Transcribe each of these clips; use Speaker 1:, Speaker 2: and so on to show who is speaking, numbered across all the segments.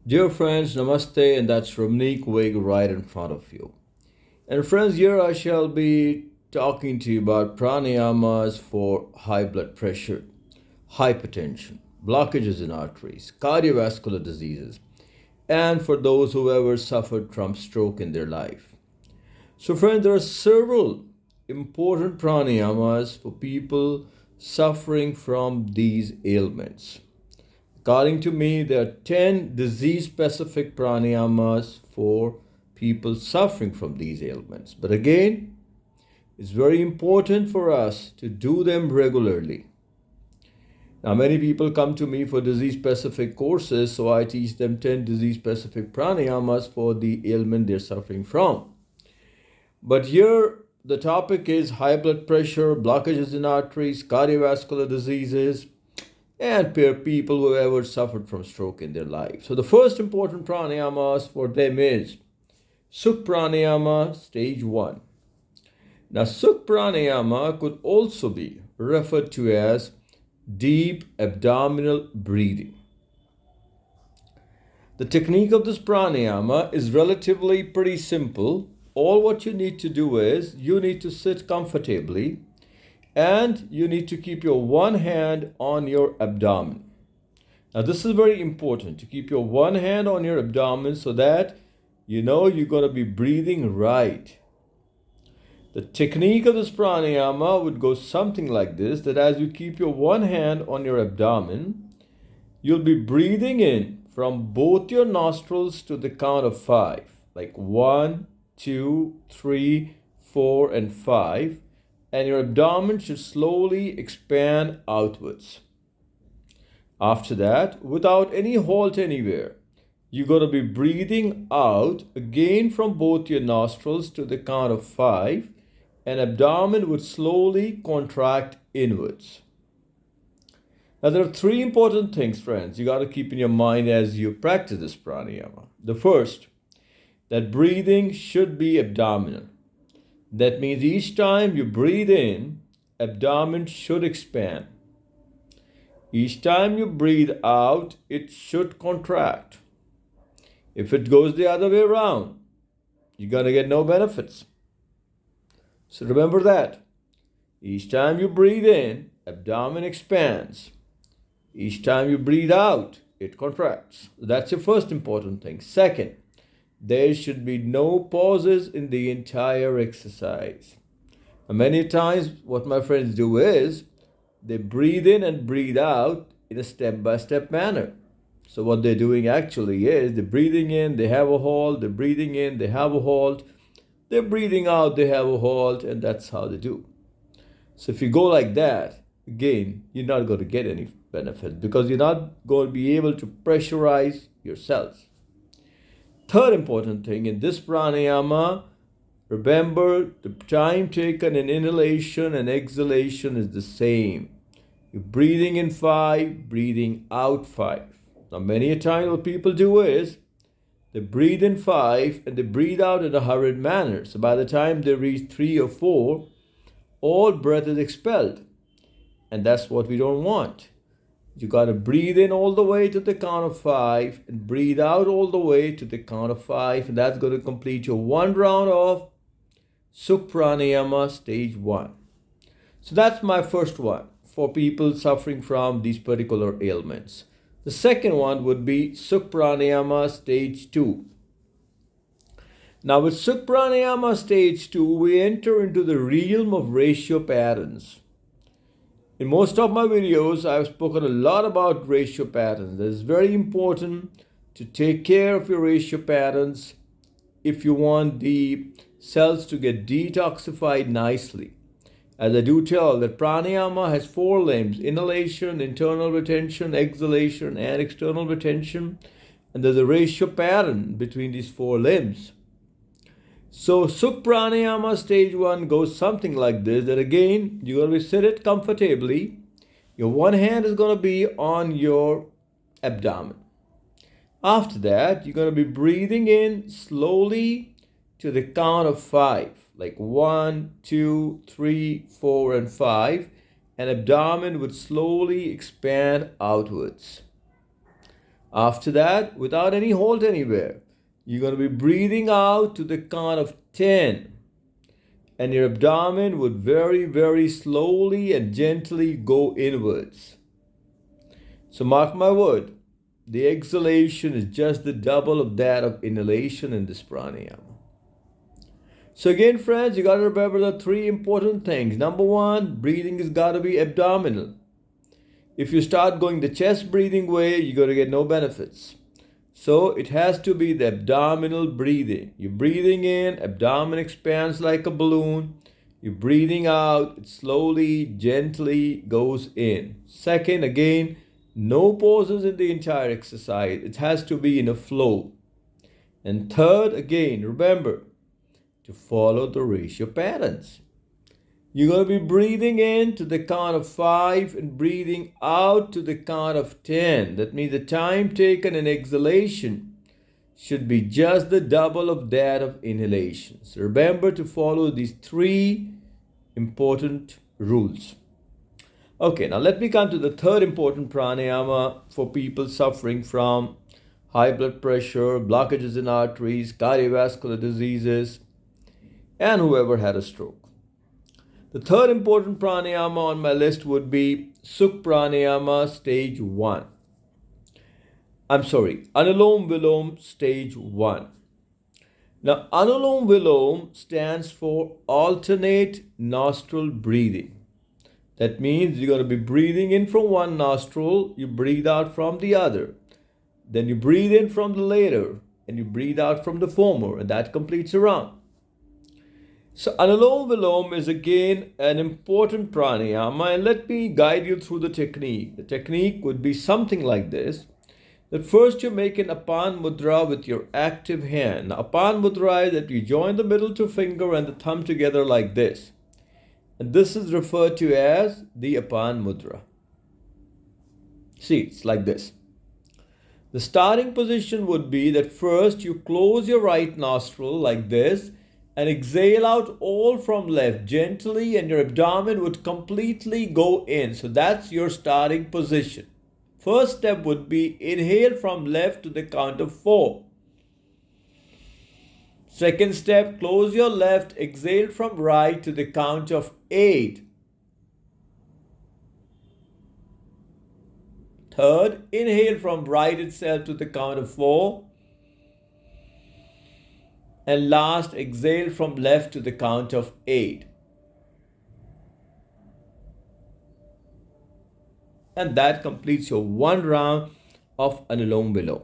Speaker 1: Dear friends, namaste, and that's Ramneek Wig right in front of you. And friends, here I shall be talking to you about pranayamas for high blood pressure, hypertension, blockages in arteries, cardiovascular diseases, and for those who ever suffered from stroke in their life. So, friends, there are several important pranayamas for people suffering from these ailments. According to me, there are 10 disease specific pranayamas for people suffering from these ailments. But again, it's very important for us to do them regularly. Now, many people come to me for disease specific courses, so I teach them 10 disease specific pranayamas for the ailment they're suffering from. But here, the topic is high blood pressure, blockages in arteries, cardiovascular diseases, and people who ever suffered from stroke in their life. So the first important pranayamas for them is Supranayama stage 1. Now Supranayama could also be referred to as deep abdominal breathing. The technique of this pranayama is relatively pretty simple. All what you need to do is you need to sit comfortably and you need to keep your one hand on your abdomen. Now, this is very important to keep your one hand on your abdomen so that you know you're going to be breathing right. The technique of this pranayama would go something like this, that as you keep your one hand on your abdomen, you'll be breathing in from both your nostrils to the count of 5, like 1, 2, 3, 4, and 5. And your abdomen should slowly expand outwards. After that, without any halt anywhere, you're going to be breathing out again from both your nostrils to the count of 5, and abdomen would slowly contract inwards. Now, there are 3 important things, friends, you got to keep in your mind as you practice this pranayama. The first, that breathing should be abdominal. That means each time you breathe in, abdomen should expand. Each time you breathe out, it should contract. If it goes the other way around, you're going to get no benefits. So remember that. Each time you breathe in, abdomen expands. Each time you breathe out, it contracts. That's your first important thing. Second, there should be no pauses in the entire exercise. And many times, what my friends do is they breathe in and breathe out in a step-by-step manner. So what they're doing actually is they're breathing in, they have a halt, they're breathing in, they have a halt, they're breathing out, they have a halt, and that's how they do. So if you go like that, again, you're not going to get any benefit because you're not going to be able to pressurize yourself. Third important thing in this pranayama, remember the time taken in inhalation and exhalation is the same. You're breathing in 5, breathing out 5. Now, many a time what people do is they breathe in 5 and they breathe out in a hurried manner. So by the time they reach 3 or 4, all breath is expelled. And that's what we don't want. You got to breathe in all the way to the count of 5 and breathe out all the way to the count of 5. And that's going to complete your one round of Supranayama stage 1. So that's my first one for people suffering from these particular ailments. The second one would be Supranayama stage 2. Now with Supranayama stage 2, we enter into the realm of ratio patterns. In most of my videos, I've spoken a lot about ratio patterns. It's very important to take care of your ratio patterns if you want the cells to get detoxified nicely. As I do tell that pranayama has 4 limbs: inhalation, internal retention, exhalation, and external retention. And there's a ratio pattern between these 4 limbs. So Supranayama stage 1 goes something like this, that again, you're going to be seated comfortably. Your one hand is going to be on your abdomen. After that, you're going to be breathing in slowly to the count of 5, like 1, 2, 3, 4, and 5. And abdomen would slowly expand outwards. After that, without any halt anywhere, you're going to be breathing out to the count of 10. And your abdomen would very, very slowly and gently go inwards. So mark my word, the exhalation is just the double of that of inhalation in this pranayama. So again, friends, you got to remember the three important things. Number one, breathing has got to be abdominal. If you start going the chest breathing way, you're going to get no benefits. So it has to be the abdominal breathing. You're breathing in, abdomen expands like a balloon. You're breathing out, it slowly, gently goes in. Second, again, no pauses in the entire exercise. It has to be in a flow. And third, again, remember to follow the ratio patterns. You're going to be breathing in to the count of 5 and breathing out to the count of 10. That means the time taken in exhalation should be just the double of that of inhalation. So remember to follow these three important rules. Okay, now let me come to the third important pranayama for people suffering from high blood pressure, blockages in arteries, cardiovascular diseases, and whoever had a stroke. The third important pranayama on my list would be Supranayama stage 1. Anulom Vilom stage 1. Now, Anulom Vilom stands for alternate nostril breathing. That means you're going to be breathing in from one nostril, you breathe out from the other. Then you breathe in from the latter, and you breathe out from the former, and that completes a round. So Anulom Vilom is again an important pranayama, and let me guide you through the technique. The technique would be something like this. That first you make an Apan Mudra with your active hand. Now, Apan Mudra is that you join the middle two finger and the thumb together like this. And this is referred to as the Apan Mudra. See, it's like this. The starting position would be that first you close your right nostril like this and exhale out all from left gently, and your abdomen would completely go in. So that's your starting position. First step would be inhale from left to the count of 4. Second step, close your left, exhale from right to the count of 8. Third, inhale from right itself to the count of 4. And last, exhale from left to the count of 8. And that completes your one round of Anulom Vilom.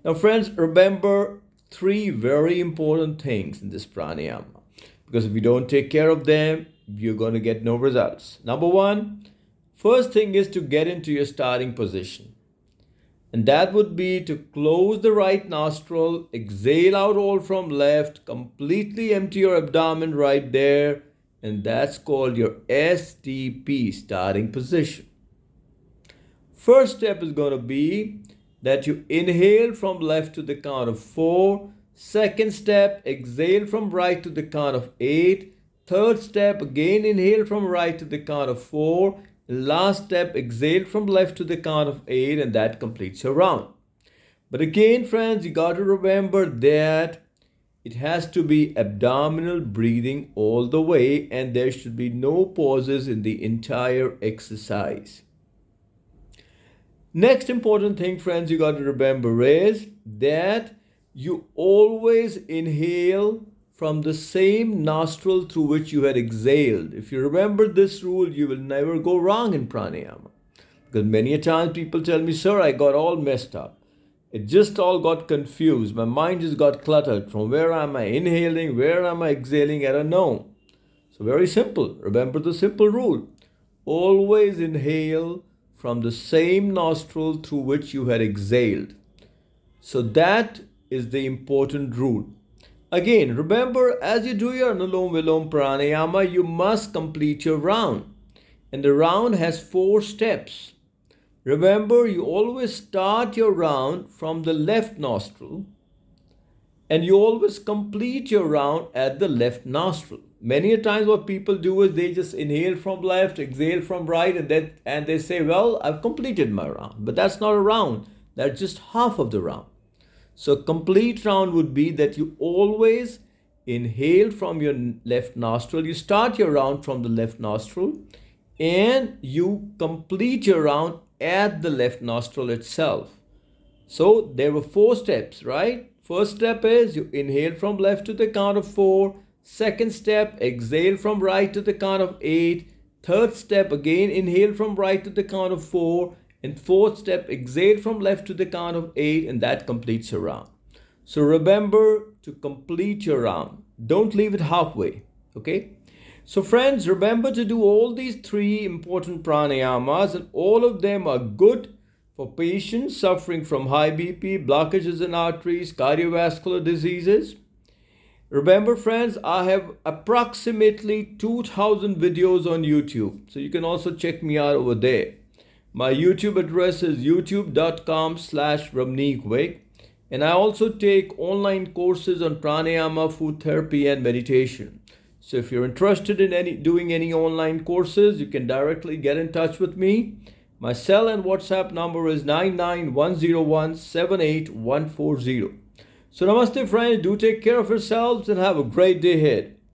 Speaker 1: Now friends, remember three very important things in this pranayama. Because if you don't take care of them, you're going to get no results. Number one, first thing is to get into your starting position. And that would be to close the right nostril, exhale out all from left, completely empty your abdomen right there. And that's called your STP, starting position. First step is going to be that you inhale from left to the count of 4. Second step, exhale from right to the count of 8. Third step, again inhale from right to the count of 4. Last step, exhale from left to the count of 8, and that completes your round. But again, friends, you got to remember that it has to be abdominal breathing all the way, and there should be no pauses in the entire exercise. Next important thing, friends, you got to remember is that you always inhale from the same nostril through which you had exhaled. If you remember this rule, you will never go wrong in pranayama. Because many a times people tell me, sir, I got all messed up. It just all got confused. My mind just got cluttered. From where am I inhaling? Where am I exhaling? I don't know. So very simple. Remember the simple rule. Always inhale from the same nostril through which you had exhaled. So that is the important rule. Again, remember, as you do your Anulom Vilom pranayama, you must complete your round. And the round has 4 steps. Remember, you always start your round from the left nostril, and you always complete your round at the left nostril. Many a times what people do is they just inhale from left, exhale from right, and they say, well, I've completed my round. But that's not a round. That's just half of the round. So complete round would be that you always inhale from your left nostril. You start your round from the left nostril and you complete your round at the left nostril itself. So there were 4 steps, right? First step is you inhale from left to the count of 4. Second step, exhale from right to the count of 8. Third step, again inhale from right to the count of 4. And fourth step, exhale from left to the count of 8, and that completes your round. So remember to complete your round. Don't leave it halfway, okay? So friends, remember to do all these 3 important pranayamas, and all of them are good for patients suffering from high BP, blockages in arteries, cardiovascular diseases. Remember friends, I have approximately 2,000 videos on YouTube, so you can also check me out over there. My YouTube address is youtube.com/Ramneek Wig. And I also take online courses on pranayama, food therapy, and meditation. So if you're interested in doing any online courses, you can directly get in touch with me. My cell and WhatsApp number is 99101 78140. So namaste friends, do take care of yourselves and have a great day ahead.